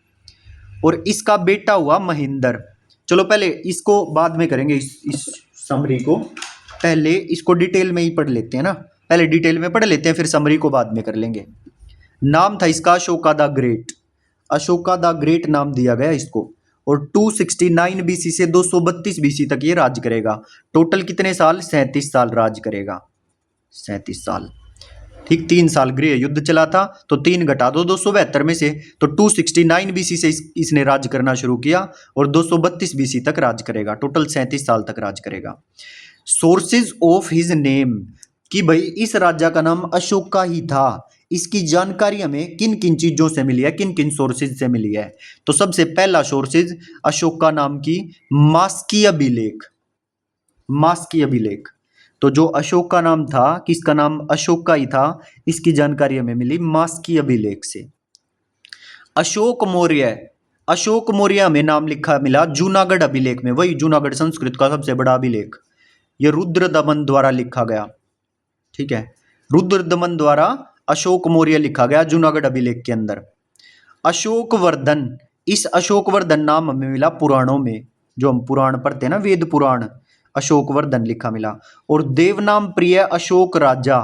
और इसका बेटा हुआ महेंद्र। चलो पहले इसको बाद में करेंगे, इस समरी को पहले इसको डिटेल में ही पढ़ लेते हैं ना, पहले डिटेल में पढ़ लेते हैं फिर समरी को बाद में कर लेंगे। नाम था इसका Ashoka the great, Ashoka the great नाम दिया गया इसको। और 269 बीसी से 232 बीसी तक ये राज करेगा। टोटल कितने साल? 37 साल राज करेगा, 37 साल। ठीक, 3 साल गृह युद्ध चला था, तो 3 घटा दो 272 में से, तो 269 बीसी से इसने राज करना शुरू किया और 232 बीसी तक राज करेगा, टोटल 37 साल तक राज करेगा। सोर्सेज ऑफ हिज नेम, कि भाई इस राजा का नाम अशोका ही था, इसकी जानकारी हमें किन किन चीजों से मिली है, किन किन सोर्सेज से मिली है। तो सबसे पहला सोर्सेज अशोका नाम की मास्की अभिलेख, मास्की अभिलेख। तो जो अशोक का नाम था, किसका नाम अशोका ही था, इसकी जानकारी हमें मिली मास्की अभिलेख से। अशोक मौर्य, अशोक मौर्य हमें नाम लिखा मिला जूनागढ़ अभिलेख में, वही जूनागढ़ संस्कृत का सबसे बड़ा अभिलेख, यह रुद्रदमन द्वारा लिखा गया। ठीक है, रुद्रदमन द्वारा अशोक मौर्य लिखा गया जूनागढ़ अभिलेख के अंदर। अशोक वर्धन, इस अशोक वर्धन नाम हमें मिला पुराणों में, जो हम पुराण पढ़ते हैं ना, वेद पुराण, अशोक वर्धन लिखा मिला। और देवनाम प्रिय अशोक राजा,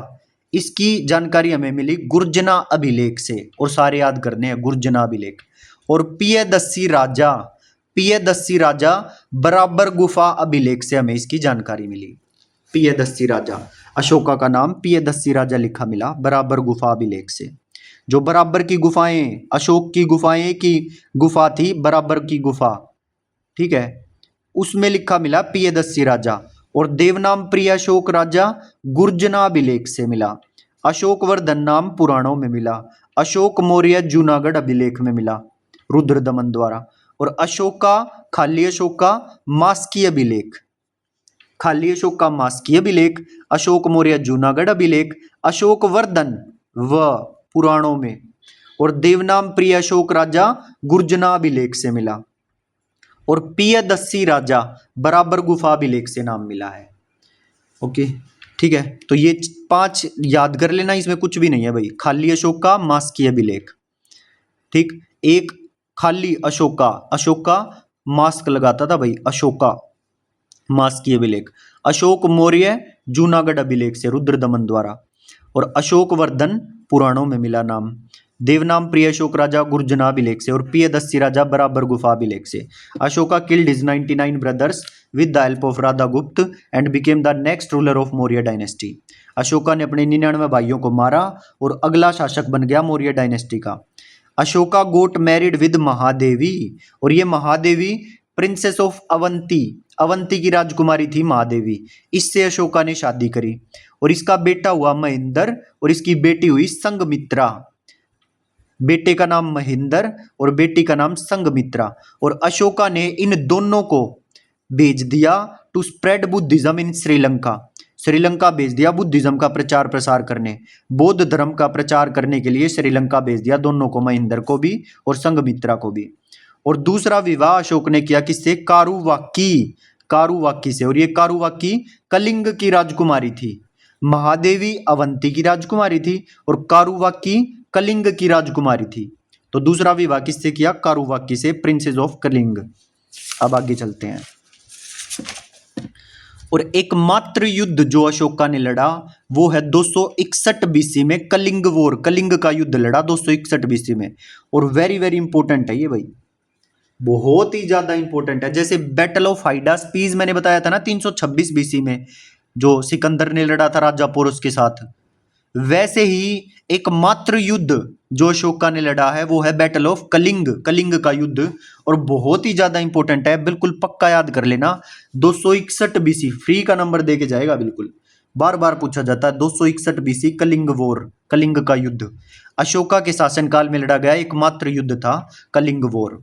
इसकी जानकारी हमें मिली गुर्जना अभिलेख से, और सारे याद करने हैं गुर्जना अभिलेख। और पियदस्सी राजा, पियदस्सी राजा बराबर गुफा अभिलेख से हमें इसकी जानकारी मिली। पियदस्सी राजा, अशोका का नाम पियदस्सी राजा लिखा मिला बराबर गुफा अभिलेख से। जो बराबर की गुफाएं, अशोक की गुफाएं की गुफा थी बराबर की गुफा, ठीक है, उसमें लिखा मिला पियदस्सी राजा। और देवनाम प्रिय अशोक राजा गुर्जना अभिलेख से मिला। अशोक वर्धन नाम पुराणों में मिला। अशोक मौर्य जूनागढ़ अभिलेख में मिला रुद्रदमन द्वारा। और अशोका, खाली अशोका मास्की अभिलेख, खाली अशोका मास्की अभिलेख, अशोक मौर्य जूनागढ़ अभिलेख, अशोक वर्धन व पुराणों में, और देवनाम प्रिय अशोक राजा गुर्जना अभिलेख से मिला। और पियदस्सी राजा बराबर गुफा अभिलेख से नाम मिला है। ओके, ठीक है, तो ये 5 याद कर लेना, इसमें कुछ भी नहीं है भाई, खाली अशोका मास्की अभिलेख। ठीक, एक खाली अशोका, अशोका मास्क लगाता था भाई, अशोका मास्की अभिलेख। अशोक मौर्य जूनागढ़ अभिलेख से रुद्र दमन द्वारा, और अशोक वर्धन पुराणों में मिला नाम। देवनाम प्रिय अशोक राजा गुर्जना अभिलेख से, और पियदस्सी राजा बराबर गुफा अभिलेख से। Ashoka killed his 99 brothers with the help of Radha Gupta and became the next ruler of Maurya dynasty. Ashoka ने अपने 99 भाइयों को मारा और अगला शासक बन गया मौर्य डायनेस्टी का। अशोका गोट मैरिड विद महादेवी, और ये महादेवी प्रिंसेस ऑफ अवंती, अवंती की राजकुमारी थी महादेवी, इससे अशोका ने शादी करी। और इसका बेटा हुआ महेंद्र और इसकी बेटी हुई संघमित्रा। बेटे का नाम महेंद्र और बेटी का नाम संघमित्रा। और अशोका ने इन दोनों को भेज दिया to spread Buddhism in Sri Lanka, Sri Lanka भेज दिया बुद्धिज्म का प्रचार प्रसार करने, बौद्ध धर्म का प्रचार करने के लिए श्रीलंका भेज दिया दोनों को, महेंद्र को भी और संघमित्रा को भी। और दूसरा विवाह अशोक ने किया किससे? कारुवाकी, कारुवाकी से। और ये कारुवाकी कलिंग की राजकुमारी थी। महादेवी अवंती की राजकुमारी थी और कारुवाकी कलिंग की राजकुमारी थी। तो दूसरा विवाह किससे किया? कारुवाकी से, प्रिंसेस ऑफ कलिंग। अब आगे चलते हैं। और एकमात्र युद्ध जो अशोका ने लड़ा वो है 261 बीसी में कलिंग वॉर, कलिंग का युद्ध लड़ा 261 बीसी में। और वेरी वेरी इंपॉर्टेंट है ये भाई, बहुत ही ज्यादा इंपॉर्टेंट है। जैसे बैटल ऑफ हाइडास्पीस मैंने बताया था ना 326 बीसी में, जो सिकंदर ने लड़ा था राजा पोरस के साथ, वैसे ही एकमात्र युद्ध जो अशोका ने लड़ा है वो है बैटल ऑफ कलिंग, कलिंग का युद्ध। और बहुत ही ज्यादा इंपॉर्टेंट है, बिल्कुल पक्का याद कर लेना। 261 बीसी फ्री का नंबर देके जाएगा, बिल्कुल बार बार पूछा जाता है। 261 बीसी कलिंग वॉर, कलिंग का युद्ध अशोका के शासनकाल में लड़ा गया एकमात्र युद्ध था कलिंग वॉर,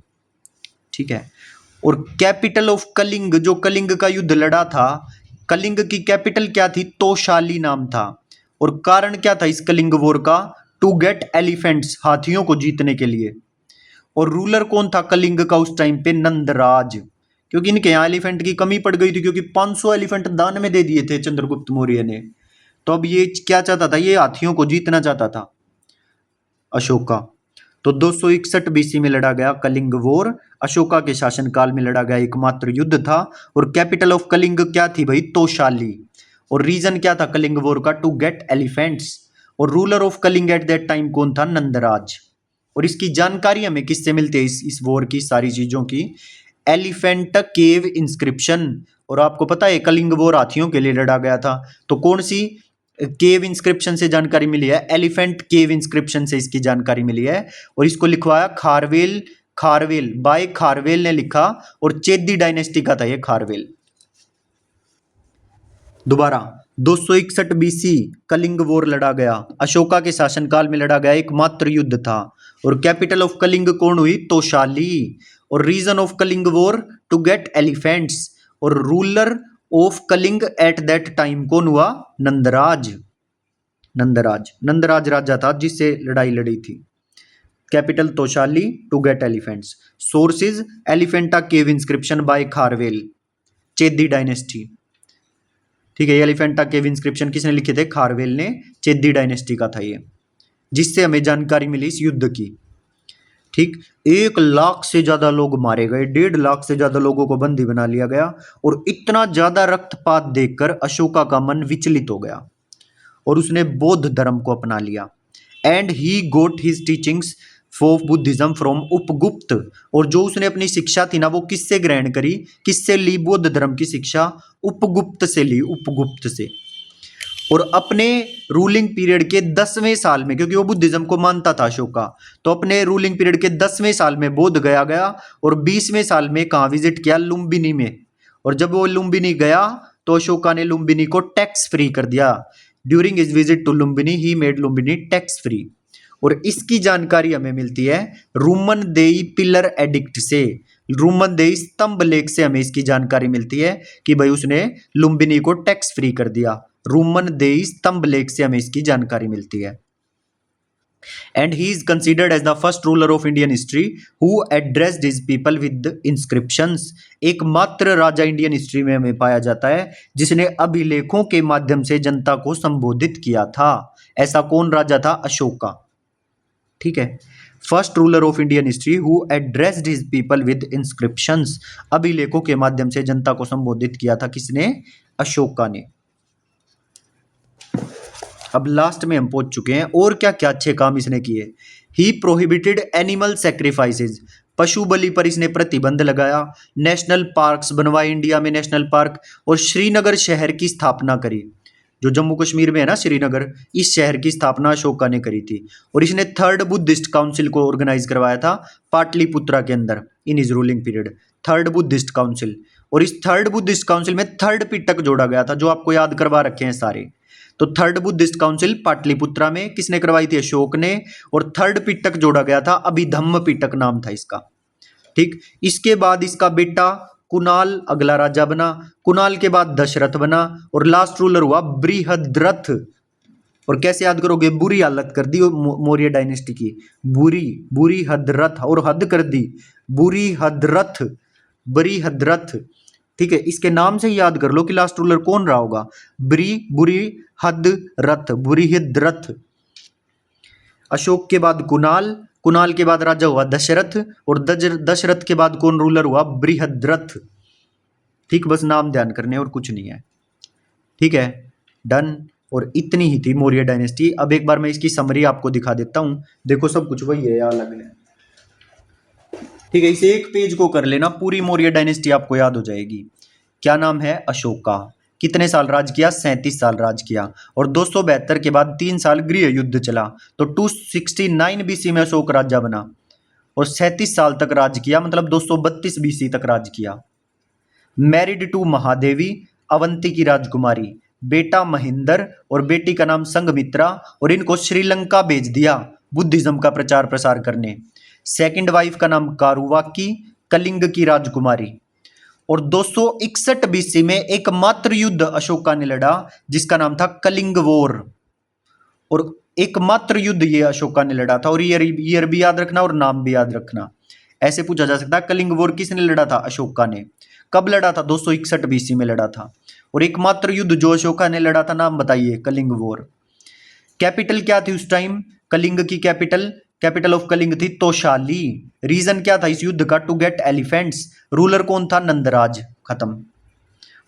ठीक है। और कैपिटल ऑफ कलिंग, जो कलिंग का युद्ध लड़ा था, कलिंग की कैपिटल क्या थी? तोशाली नाम था। और कारण क्या था इस कलिंग वॉर का? टू गेट एलिफेंट्स, हाथियों को जीतने के लिए। और रूलर कौन था कलिंग का उस टाइम पे? नंदराज, क्योंकि इनके यहाँ एलिफेंट की कमी पड़ गई थी, क्योंकि 500 एलिफेंट दान में दे दिए थे चंद्रगुप्त मौर्य ने। तो अब ये क्या चाहता था? ये हाथियों को जीतना चाहता था अशोका। तो 261 बीसी में लड़ा गया कलिंग वॉर, अशोका के शासनकाल में लड़ा गया एकमात्र युद्ध था। और कैपिटल ऑफ कलिंग क्या थी भाई? तोशाली। और रीजन क्या था कलिंग वॉर का? To get elephants. और ruler of Kalinga at that time कौन था? नंदराज। और इसकी जानकारी हमें किससे मिलती है, इस वॉर की सारी चीजों की? एलिफेंट केव इंस्क्रिप्शन। और आपको पता है कलिंग वॉर हाथियों के लिए लड़ा गया था, तो कौन सी केव इंस्क्रिप्शन से जानकारी मिली है? एलिफेंट केव इंस्क्रिप्शन से इसकी जानकारी मिली है। और इसको लिखवाया खारवेल, खारवेल बाय खारवेल ने लिखा, और चेदी डायनेस्टी का था ये खारवेल। दोबारा 261 बीसी कलिंग वॉर लड़ा गया, अशोका के शासनकाल में लड़ा गया एकमात्र युद्ध था। और कैपिटल ऑफ कलिंग कौन हुई? तोशाली। और reason of Kalinga war? To get elephants. और ruler of Kalinga at that time कौन हुआ? नंदराज। नंदराज, नंदराज राजा था जिससे लड़ाई लड़ी थी। Capital Tosali, to get elephants. Sources Elephanta cave inscription by Kharavela, Chedi dynasty, ठीक है। एलिफेंटा केव इंस्क्रिप्शन किसने लिखे थे? खारवेल ने, चेदी डायनेस्टी का था ये, जिससे हमें जानकारी मिली इस युद्ध की, ठीक। 1 लाख से ज्यादा लोग मारे गए, 1.5 लाख से ज्यादा लोगों को बंदी बना लिया गया। और इतना ज्यादा रक्तपात देखकर अशोका का मन विचलित हो गया और उसने बौद्ध धर्म को अपना लिया। And he got his teachings for Buddhism from Upagupta. और जो उसने अपनी शिक्षा थी ना वो किससे ग्रहण करी? किससे ली बौद्ध धर्म की शिक्षा? उपगुप्त से ली, उपगुप्त से। और अपने रूलिंग पीरियड के 10वें साल में, क्योंकि वो बुद्धिज्म को मानता था अशोका, तो अपने रूलिंग पीरियड के 10वें साल में बौद्ध गया और 20वें साल में कहाँ विजिट किया? लुम्बिनी में। और जब वो लुम्बिनी गया तो अशोका ने लुम्बिनी को टैक्स फ्री कर दिया। During his visit to Lumbini he made Lumbini tax free. और इसकी जानकारी हमें मिलती है रूमन देई पिलर एडिक्ट से, रूमन देई स्तंभ लेख से हमें इसकी जानकारी मिलती है कि भाई उसने लुम्बिनी को टैक्स फ्री कर दिया। रूमन देई स्तंभ लेख से हमें इसकी जानकारी मिलती है। and he is considered as the first ruler of Indian history who addressed his people with inscriptions। एकमात्र राजा इंडियन हिस्ट्री में हमें पाया जाता है जिसने अभिलेखों के माध्यम से जनता को संबोधित किया था। ऐसा कौन राजा था? अशोका। ठीक है, first ruler of Indian history who addressed his people with inscriptions. अभिलेखों के माध्यम से जनता को संबोधित किया था किसने? अशोका ने। अब लास्ट में हम पहुंच चुके हैं। और क्या क्या अच्छे काम इसने किए। ही प्रोहिबिटेड एनिमल सेक्रीफाइसेज। पशु बलि पर इसने प्रतिबंध लगाया। नेशनल पार्क्स बनवाए इंडिया में, नेशनल पार्क। और श्रीनगर शहर की स्थापना करी, जो जम्मू कश्मीर में है ना श्रीनगर, इस शहर की स्थापना अशोका ने करी थी। और इसने थर्ड बुद्धिस्ट काउंसिल को ऑर्गेनाइज करवाया था पाटलिपुत्रा के अंदर in his ruling period, third Buddhist council. और इस थर्ड बुद्धिस्ट काउंसिल में थर्ड पिटक जोड़ा गया था, जो आपको याद करवा रखे हैं सारे। तो थर्ड बुद्धिस्ट काउंसिल पाटलिपुत्रा में किसने करवाई थी? अशोक ने। और थर्ड पिटक जोड़ा गया था, अभिधम्म पिटक नाम था इसका। ठीक, इसके बाद इसका बेटा कुणाल अगला राजा बना। कुणाल के बाद दशरथ बना और लास्ट रूलर हुआ बृहद्रथ। और कैसे याद करोगे? बुरी हालत कर दी मौर्य डायनेस्टी की, बुरी हदरथ, और हद कर दी, बुरी हदरथ, बृहद्रथ। ठीक है, इसके नाम से ही याद कर लो कि लास्ट रूलर कौन रहा होगा। बुरी हद रथ, बृहद्रथ। अशोक के बाद कुणाल, कुणाल के बाद राजा हुआ दशरथ, और दशरथ के बाद कौन रूलर हुआ? बृहद्रथ। ठीक, बस नाम ध्यान करने और कुछ नहीं है। ठीक है, डन। और इतनी ही थी मौर्य डायनेस्टी। अब एक बार मैं इसकी समरी आपको दिखा देता हूं। देखो सब कुछ वही है, अलग है। ठीक है, इस एक पेज को कर लेना, पूरी मौर्य डायनेस्टी आपको याद हो जाएगी। क्या नाम है? अशोका। कितने साल राज किया? 37 साल राज किया। और 272 के बाद 3 साल गृह युद्ध चला, तो 269 बीसी में अशोक राजा बना। और 37 साल तक राज किया, मतलब 232 बीसी तक राज किया। मैरिड टू महादेवी, अवंती की राजकुमारी। बेटा महेंद्र और बेटी का नाम संघमित्रा, और इनको श्रीलंका भेज दिया बुद्धिज्म का प्रचार प्रसार करने। सेकंड वाइफ का नाम कारुवाकी, कलिंग की राजकुमारी। और 261 बीसी में एकमात्र युद्ध अशोका ने लड़ा जिसका नाम था कलिंग वॉर। और एकमात्र युद्ध ये अशोका ने लड़ा था। और ईयर भी याद रखना और नाम भी याद रखना। ऐसे पूछा जा सकता है कलिंग वॉर किसने लड़ा था? अशोका ने। कब लड़ा था? 261 बीसी में लड़ा था। और एकमात्र युद्ध जो अशोका ने लड़ा था, नाम बताइए? कलिंग वॉर। कैपिटल क्या थी उस टाइम? कलिंग की कैपिटल ऑफ कलिंग थी तोशाली। रीजन क्या था इस युद्ध का? To get elephants. रूलर कौन था? नंदराज। खत्म।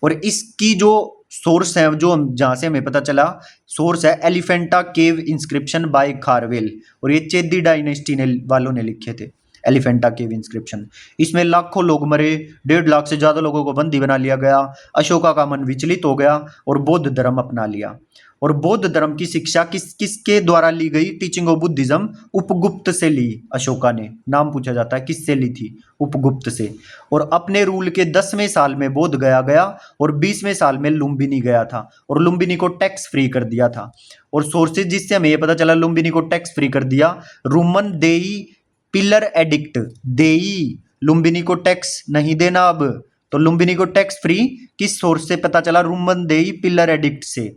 और इसकी जो सोर्स है, जो जहां से हमें पता चला, सोर्स है Elephanta cave inscription by Kharavela. और ये चेदी डायनेस्टी ने वालों ने लिखे थे एलिफेंटा केव इंस्क्रिप्शन। इसमें लाखों लोग मरे, 1.5 लाख से ज्यादा लोगों को बंदी बना लिया गया। अशोका का मन विचलित हो गया और बौद्ध धर्म अपना लिया। और बौद्ध धर्म की शिक्षा किसके द्वारा ली गई? टीचिंग ऑफ बुद्धिज्म उपगुप्त से ली अशोका ने। नाम पूछा जाता है किससे ली थी? उपगुप्त से। और अपने रूल के 10वें साल में बौद्ध गया और 20वें साल में लुम्बिनी गया था, और लुम्बिनी को टैक्स फ्री कर दिया था। और सोर्सेज जिससे हमें ये पता चला लुम्बिनी को टैक्स फ्री कर दिया, रूमन देई पिलर एडिक्ट। देई, लुम्बिनी को टैक्स नहीं देना अब, तो लुम्बिनी को टैक्स फ्री किस सोर्स से पता चला? रूमन देई पिलर एडिक्ट से।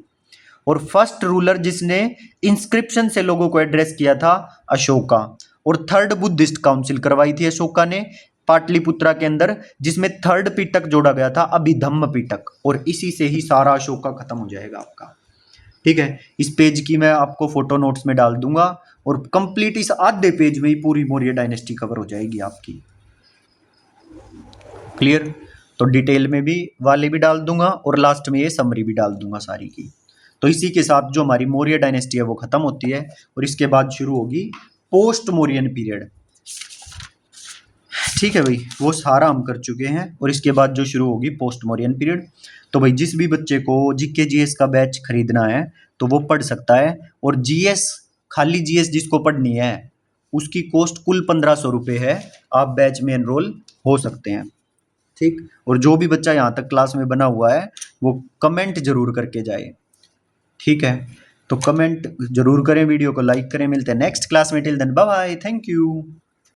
और फर्स्ट रूलर जिसने इंस्क्रिप्शन से लोगों को एड्रेस किया था, अशोका। और थर्ड बुद्धिस्ट काउंसिल करवाई थी अशोका ने पाटलिपुत्रा के अंदर, जिसमें थर्ड पिटक जोड़ा गया था, अभिधम्म पिटक। और इसी से ही सारा अशोका खत्म हो जाएगा आपका। ठीक है, इस पेज की मैं आपको फोटो नोट्स में डाल दूंगा, और कंप्लीट इस आधे पेज में ही पूरी मौर्य डायनेस्टी कवर हो जाएगी आपकी। क्लियर? तो डिटेल में भी वाले भी डाल दूंगा, और लास्ट में ये समरी भी डाल दूंगा सारी की। तो इसी के साथ जो हमारी मौर्य डायनेस्टी है वो खत्म होती है, और इसके बाद शुरू होगी पोस्ट मौर्यन पीरियड। ठीक है भाई, वो सारा हम कर चुके हैं। और इसके बाद जो शुरू होगी पोस्ट मौर्यन पीरियड। तो भाई जिस भी बच्चे को जीके जीएस का बैच खरीदना है तो वो पढ़ सकता है। और जीएस, खाली जीएस जिसको पढ़नी है उसकी कॉस्ट कुल 1500 रुपये है। आप बैच में एनरोल हो सकते हैं। ठीक, और जो भी बच्चा यहाँ तक क्लास में बना हुआ है वो कमेंट जरूर करके जाए। ठीक है, तो कमेंट जरूर करें, वीडियो को लाइक करें। मिलते हैं नेक्स्ट क्लास में। Till then bye bye, thank you.